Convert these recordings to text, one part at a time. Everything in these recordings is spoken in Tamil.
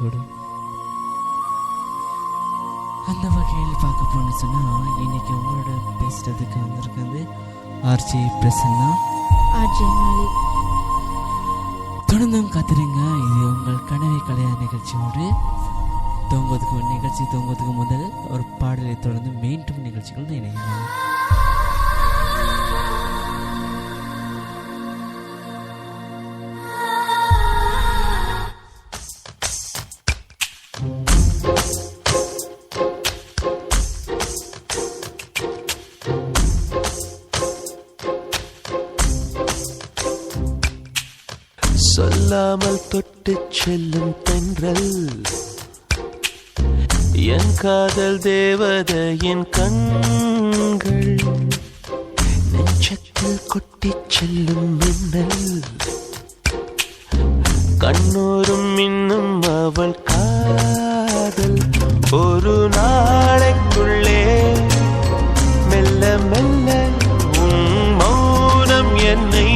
கூடும். அந்த வகையில் பார்க்க போன்னு சொன்னால் இன்னைக்கு உங்களோட பேசுறதுக்கு வந்திருக்கிறது ஆர்ஜே பிரசன்னா, ஆர்ஜே மாலி. தொடர்ந்தும் காத்துருங்க. இது உங்கள் கனவை கலையா நிகழ்ச்சியோடு தூங்குவதுக்கு முதல் ஒரு பாடலை தொடர்ந்து மீண்டும் நிகழ்ச்சிகள் இணையலாம். சொல்லாமல் தொட்டு செல்லும் தென்றல், என் காதல் தேவதையின் கண்கள், நெஞ்சத்தில் கொட்டி செல்லும் மின்னல், கண்ணோரும் இன்னும் அவள் காதல், ஒரு நாளைக்குள்ளே மெல்ல மெல்ல உன் மௌனம் என்னை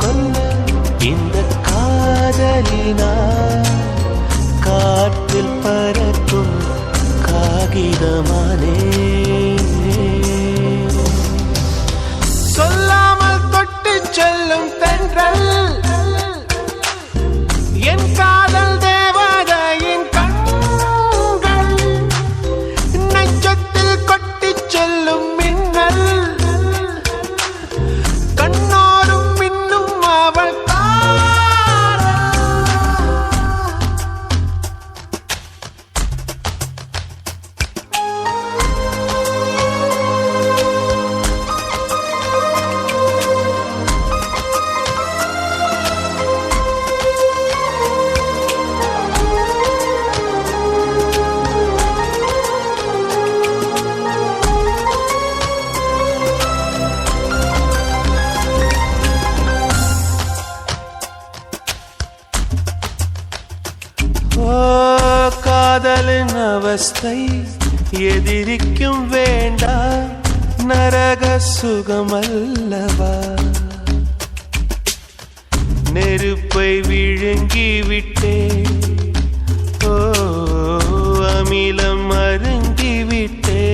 கொல்ல இந்த காதலினா காற்றில் பறக்கும் காகிதமானே. சொல்லாமல் தொட்டு செல்லும் தென்றல், என் காதல் தேவதையின் கண்கள், நெஞ்சத்தில் கொட்டி செல்லும் மின்னல், கண்ணோரும் இன்னும் அவள் காதலின் அவஸ்தை எதிரிக்கும் வேண்டாம், நரக சுகமல்லவா, நெருப்பை விழுங்கி விட்டே, ஓ அமிலம் அருங்கி விட்டே,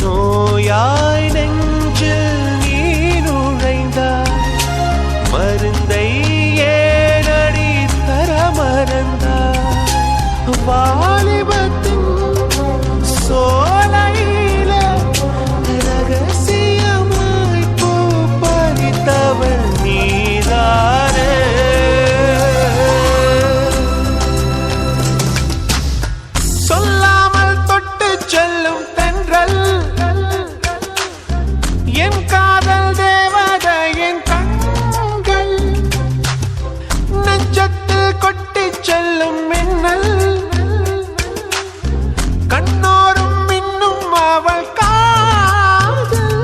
நோயாய் நெஞ்சில் நீ நுழைந்தாய், மருந்தை வாலிபத்தின் சோலையில ரகசியமாய் பூ பறித்தவள் நீதானே. சொல்லாமல் தொட்டு செல்லும் தென்றல், என் காதல் தேவதையின் கண்கள், நெஞ்சத்தில் கொட்டி செல்லும் மின்னல், கண்ணோரும் இன்னும் அவள் காதல்.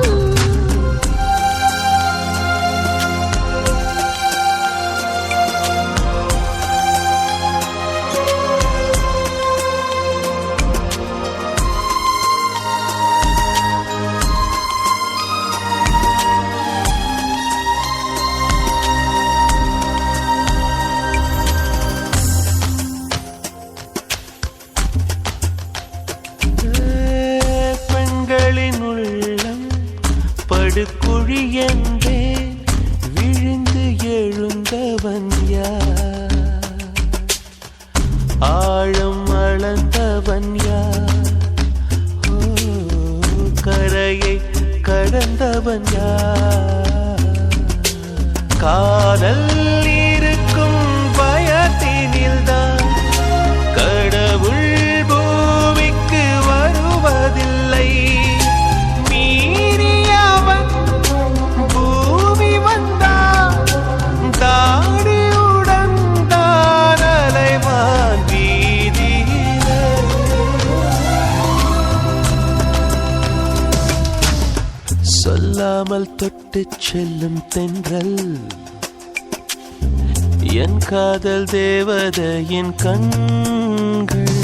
படுகுழி என்றேன் விழுந்து எழுந்தவன் யார், ஆழம் அளந்தவன் யார், ஓ கரையை கடந்தவன் யார், காதல் இருக்கும் பயத்தினில்தான் கடவுள் பூமிக்கு வருவதில்லை, சொல்லாமல் தொட்டு செல்லும் தென்றல், என் காதல் தேவதையின் கண்கள்,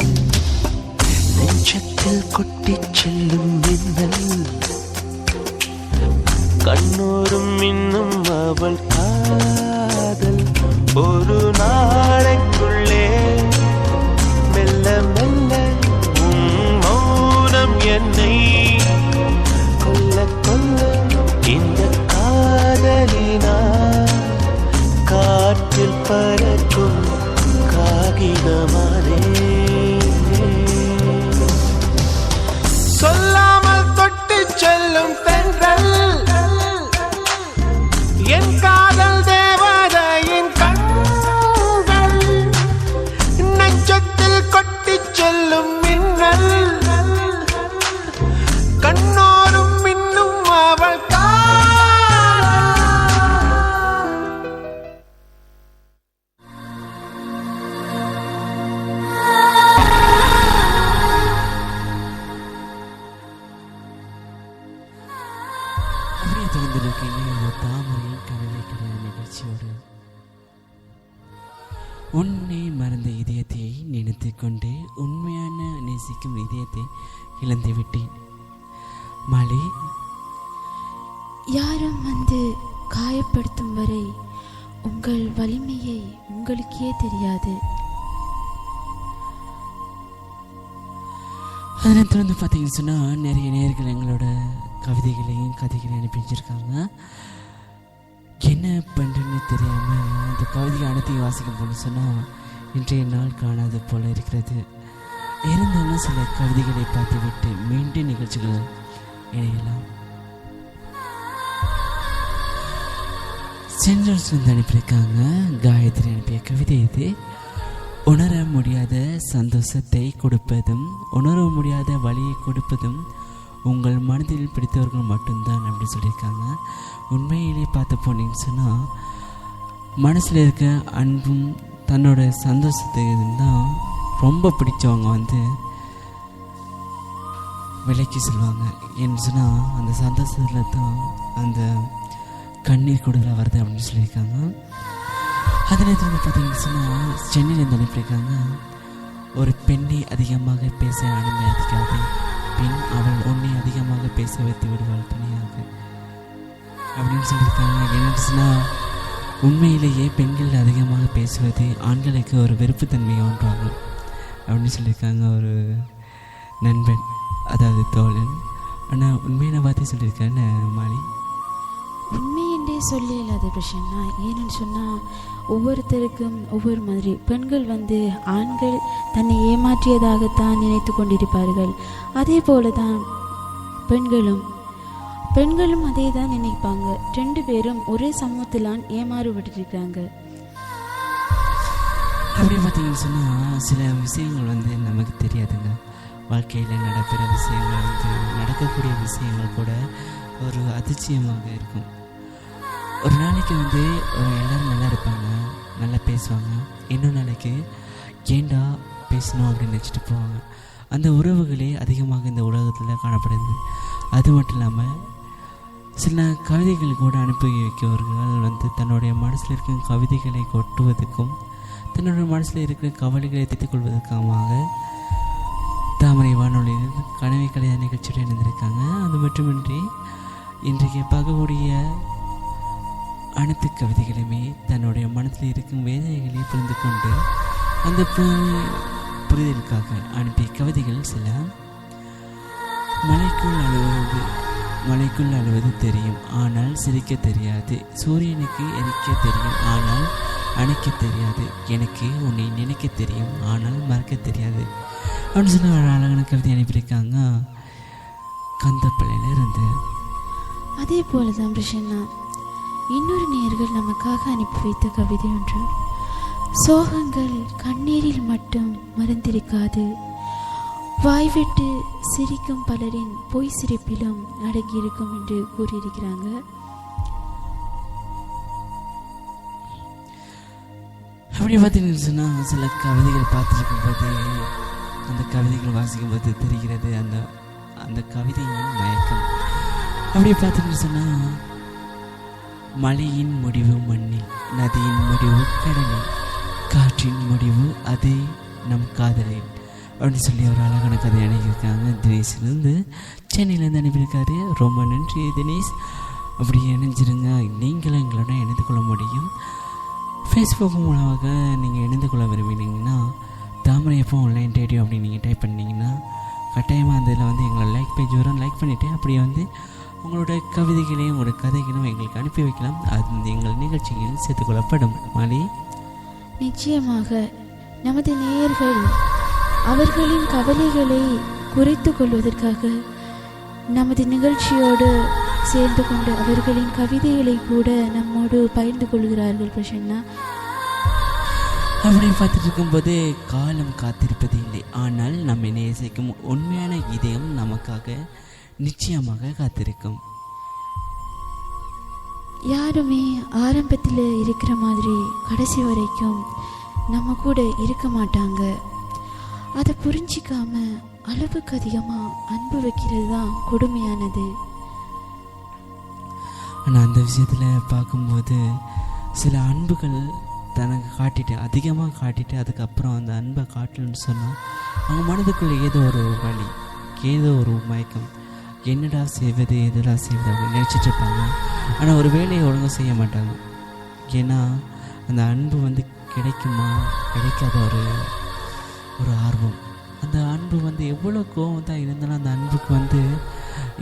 நெஞ்சத்தில் கொட்டி செல்லும் மின்னல், கண்ணோரும் இன்னும் அவள் காதல், ஒரு பறக்கும் காகிதமானே. சொல்லாமல் தொட்டு செல்லும் தென்றல் என் காதல் தேவதையின் கண்கள், நெஞ்சத்தில் கொட்டி செல்லும் மின்னல், கண்ணோரும் மின்னும் அவள் தாமரையின் கனவை கிடையாது நிகழ்ச்சியோடு உன்னை மறந்த இதயத்தை நினைத்து கொண்டு உண்மையான நேசிக்கும் இதயத்தை இழந்து விட்டேன். மாலி, யாரும் வந்து காயப்படுத்தும் வரை உங்கள் வலிமையை உங்களுக்கே தெரியாது. அதனை தொடர்ந்து பார்த்தீங்கன்னு சொன்னால் நிறைய நேயர்கள் எங்களோட கவிதைகளையும் கதைகளையும் அனுப்பி வச்சிருக்காங்க. என்ன பண்ணுறேன்னு தெரியாமல் அந்த கவிதையை அனைத்தையும் வாசிக்கும் போது சொன்னால் இன்றைய நாள் காணாது போல இருக்கிறது. இருந்தாலும் சில கவிதைகளை பார்த்துவிட்டு மீண்டும் நிகழ்ச்சிகள் இணையலாம். சென்ட்ரல்ஸ்லேருந்து அனுப்பியிருக்காங்க. காயத்ரி அனுப்பிய கவிதை இது. உணர முடியாத சந்தோஷத்தை கொடுப்பதும் உணர முடியாத வழியை கொடுப்பதும் உங்கள் மனதில் பிடித்தவர்கள் மட்டும்தான் அப்படி சொல்லியிருக்காங்க. உண்மையிலே பார்த்து போனீங்கன்னு சொன்னால் மனசில் இருக்க அன்பும் தன்னோட சந்தோஷத்துக்கு தான் ரொம்ப பிடிச்சவங்க வந்து விலைக்கு சொல்லுவாங்க. ஏன்னு சொன்னால் அந்த சந்தோஷத்தில் தான் அந்த கண்ணீர் கூடுதலாக வருது அப்படின்னு சொல்லியிருக்காங்க. அதில் வந்து பார்த்தீங்கன்னு சொன்னால் சென்னையிலேருந்து அனுப்பியிருக்காங்க. ஒரு பெண்ணை அதிகமாக பேச அனுமதிக்காது, பின் அவள் உன்னை அதிகமாக பேச வைத்து விடுவாள் துணையாக அப்படின்னு சொல்லியிருக்காங்க. என்னன்னு சொன்னால் உண்மையிலேயே பெண்கள் அதிகமாக பேசுவது ஆண்களுக்கு ஒரு வெறுப்புத்தன்மையை ஒன்றாகும் அப்படின்னு சொல்லியிருக்காங்க ஒரு நண்பன், அதாவது தோழன். ஆனால் உண்மையான வார்த்தை சொல்லியிருக்காங்க மாலி. உண்மை என்றே சொல்ல இல்லாத பிரச்சனை. ஏன்னு சொன்னால் ஒவ்வொருத்தருக்கும் ஒவ்வொரு மாதிரி. பெண்கள் வந்து ஆண்கள் தன்னை ஏமாற்றியதாகத்தான் நினைத்து கொண்டிருப்பார்கள். அதே போல தான் பெண்களும் அதே தான் நினைப்பாங்க. 2 பேரும் ஒரே சமூகத்திலான் ஏமாறுபட்டிருக்காங்க. அப்படி பார்த்தீங்கன்னு சொன்னால் சில விஷயங்கள் வந்து நமக்கு தெரியாதுங்க. வாழ்க்கையில் நடக்கிற விஷயங்கள் வந்து நடக்கக்கூடிய விஷயங்கள் கூட ஒரு அதிர்ச்சியமாக இருக்கும். ஒரு நாளைக்கு வந்து எல்லோரும் நல்லா இருப்பாங்க, நல்லா பேசுவாங்க. இன்னொரு நாளைக்கு ஏண்டா பேசணும் அப்படின்னு நினச்சிட்டு போவாங்க. அந்த உறவுகளே அதிகமாக இந்த உலகத்தில் காணப்படுது. அது மட்டும் இல்லாமல் சில கவிதைகள் கூட அனுப்பி வைக்கிறவர்கள் வந்து தன்னுடைய மனசில் இருக்கிற கவிதைகளை கொட்டுவதற்கும் தன்னுடைய மனசில் இருக்கிற கவலைகளை தீர்த்துக் கொள்வதற்காக தாமரை வானொலியில் கனவை கலைய நிகழ்ச்சியுடன் இணைந்திருக்காங்க. அது மட்டுமின்றி இன்றைக்கு பார்க்கக்கூடிய அனைத்து கவிதைகளுமே தன்னுடைய மனத்தில் இருக்கும் வேதனைகளை புரிந்து கொண்டு அந்த புரிதலுக்காக அனுப்பிய கவிதைகள் சில. மலைக்குள் அழுவது தெரியும், ஆனால் சிரிக்க தெரியாது. சூரியனுக்கு எரிக்க தெரியும், ஆனால் அணைக்க தெரியாது. எனக்கு உன்னை நினைக்க தெரியும், ஆனால் மறக்க தெரியாது அப்படின்னு சொல்லி ஒரு அழகான கவிதை அனுப்பியிருக்காங்க கந்தப்பள்ளியில இருந்து. அதே போல தான் பிரசன்னா இன்னொரு நேயர்கள் நமக்காக அனுப்பி வைத்த கவிதை ஒன்று. சோகங்கள் கண்ணீரில் மட்டும் மறந்திருக்காது, வாய்விட்டு சிரிக்கும் பலரின் பொய் சிரிப்பிலும் அடங்கியிருக்கும் என்று கூறியிருக்கிறாங்க. அப்படி பார்த்தீங்கன்னு சொன்னால் சில கவிதைகள் பார்த்துருக்கும் போது அந்த கவிதைகள் வாசிக்கும் போது தெரிகிறது அந்த கவிதையின் மயக்கம். அப்படி பார்த்தீங்கன்னு சொன்னால் மழையின் முடிவு மண்ணில், நதியின் முடிவு கடலில், காற்றின் முடிவு அதே நம் காதலில் அப்படின்னு சொல்லி ஒரு அழகான கதை அனுப்பியிருக்காங்க. தினேஷ்லேருந்து சென்னையிலேருந்து அனுப்பியிருக்காரு. ரொம்ப நன்றி தினேஷ். அப்படி இணைஞ்சிருங்க. நீங்களும் எங்களோட இணைந்து கொள்ள முடியும். ஃபேஸ்புக் மூலமாக நீங்கள் இணைந்து கொள்ள விரும்பினீங்கன்னா தாமரை எஃப்எம் ஆன்லைன் ரேடியோ அப்படின்னு நீங்கள் டைப் பண்ணிங்கன்னா கட்டாயமாக அந்த இதில் வந்து எங்களை லைக் பேஜ் வரும். லைக் பண்ணிவிட்டு அப்படியே வந்து உங்களோட கவிதைகளையும் உங்களோட கதைகளையும் எங்களுக்கு அனுப்பி வைக்கலாம். அது எங்கள் நிகழ்ச்சியில் சேர்த்துக்கொள்ளப்படும். மாலி, நிச்சயமாக நமது நேயர்கள் அவர்களின் கவலைகளை குறைத்து கொள்வதற்காக நமது நிகழ்ச்சியோடு சேர்ந்து கொண்டு அவர்களின் கவிதைகளை கூட நம்மோடு பகிர்ந்து கொள்கிறார்கள் பிரசன்னா. அப்படி பார்த்துட்டு இருக்கும்போது காலம் காத்திருப்பது இல்லை, ஆனால் நம்மை நேசிக்கும் உண்மையான இதயம் நமக்காக நிச்சயமாக காத்திருக்கும். யாருமே ஆரம்பத்தில் இருக்கிற மாதிரி கடைசி வரைக்கும் நம்ம கூட இருக்க மாட்டாங்க. அதை புரிஞ்சிக்காம அளவுக்கு அதிகமாக அன்பு வைக்கிறது தான் கொடுமையானது. ஆனால் அந்த விஷயத்தில் பார்க்கும்போது சில அன்புகள் தனக்கு காட்டிட்டு அதிகமாக காட்டிட்டு அதுக்கப்புறம் அந்த அன்பை காட்டலன்னு சொன்னால் அவங்க மனதுக்குள்ளே ஏதோ ஒரு வலி, ஏதோ ஒரு மயக்கம், என்னடா செய்வது எதடா செய்வது அப்படின்னு நினச்சிட்டு இருப்பாங்க. ஆனால் ஒரு வேலையை ஒழுங்காக செய்ய மாட்டாங்க. ஏன்னா அந்த அன்பு வந்து கிடைக்குமா கிடைக்காத ஒரு ஆர்வம். அந்த அன்பு வந்து எவ்வளோ கோவம் தான் இருந்தாலும் அந்த அன்புக்கு வந்து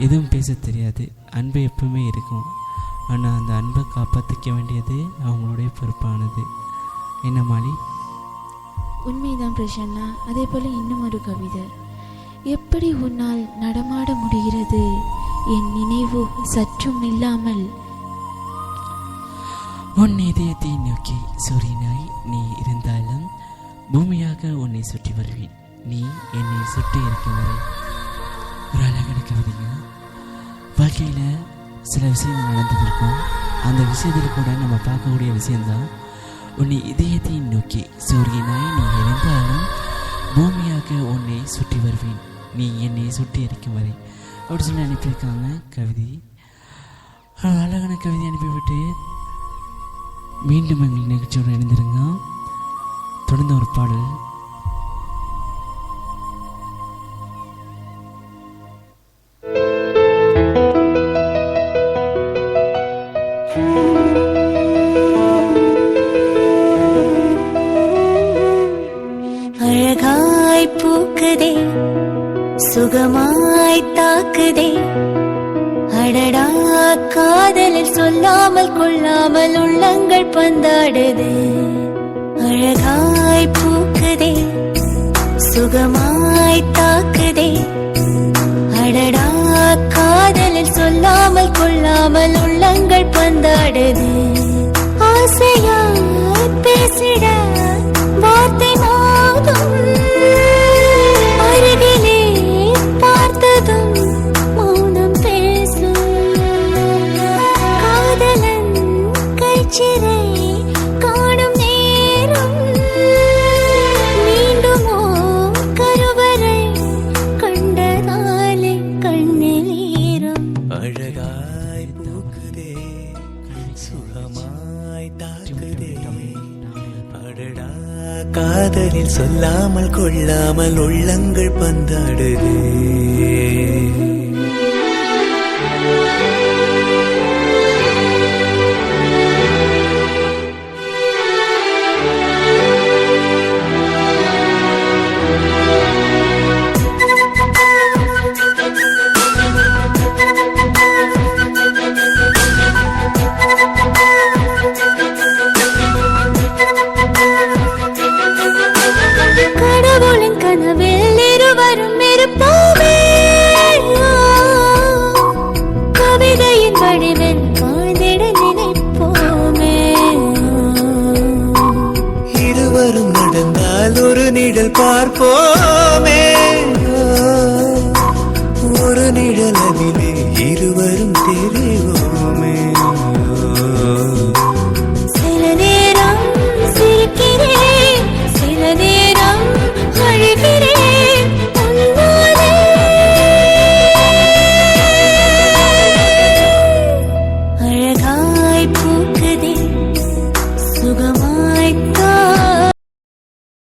எதுவும் பேச தெரியாது. அன்பு எப்பவுமே இருக்கும். ஆனால் அந்த அன்பை காப்பாற்றிக்க வேண்டியது அவங்களுடைய பொறுப்பானது. என்ன மாலி? உண்மைதான் பிரசன்னா. அதே போல் இன்னும் ஒரு கவிதை. எப்படி உன்னால் நடமாட முடிகிறது என் நினைவு சற்றும் இல்லாமல். உன் இதயத்தை நோக்கி சூரியனாய் நீ இருந்தாலும் பூமியாக உன்னை சுற்றி வருவேன், நீ என்னை சுற்றி இருக்கும் வரை. ஒரு அழகான கவிதைங்க. வாழ்க்கையில் சில விஷயங்கள் நடந்துருக்கும். அந்த விஷயத்தில் கூட நம்ம பார்க்கக்கூடிய விஷயந்தான் உன்னை இதயத்தை நோக்கி சூரியனாய் நீ இருந்தாலும் பூமியாக உன்னை சுற்றி வருவேன், நீ என்னை சுற்றி இருக்கும் வரை அப்படி சொல்லி அனுப்பியிருக்காங்க கவிதை. அழகான கவிதை அனுப்பிவிட்டு மீண்டும் எங்கள் நிகழ்ச்சியோடு இணைந்திருங்க. தொடர்ந்து ஒரு பாடல். அழகாய் பூக்குதே சுகமாய் தாக்குதே, அடடா காதலில் சொல்லாமல் கொள்ளாமல் உள்ளங்கள் பந்தாடுதே. அழகாய் பூக்குதே சுகமாய் தாக்குதே, அடடா காதலில் சொல்லாமல் கொள்ளாமல் உள்ளங்கள் பந்தாடுதே. ஆசையாய் பேசிட வார்த்தை மோதும், அருகிலே பார்த்ததும் மௌனம் பேசும். காதலன் கைச்சிறை காணும் நேரம் மீண்டுமோ கருவறை கண்டதாலே கண்ணில் ஈரம். அழகாய் பூக்குதே சுகமாய் தாக்குதே, அடடா காதலில் சொல்லாமல் கொள்ளாமல் உள்ளங்கள் பந்தாடுதே. கடவுளின் கனவில் இருவரும் இருப்போமே, கவிதையின் வடிவில் வாழ்ந்திட நினைப்போமே. இருவரும் நடந்தால் ஒரு நிழல் பார்ப்போமே,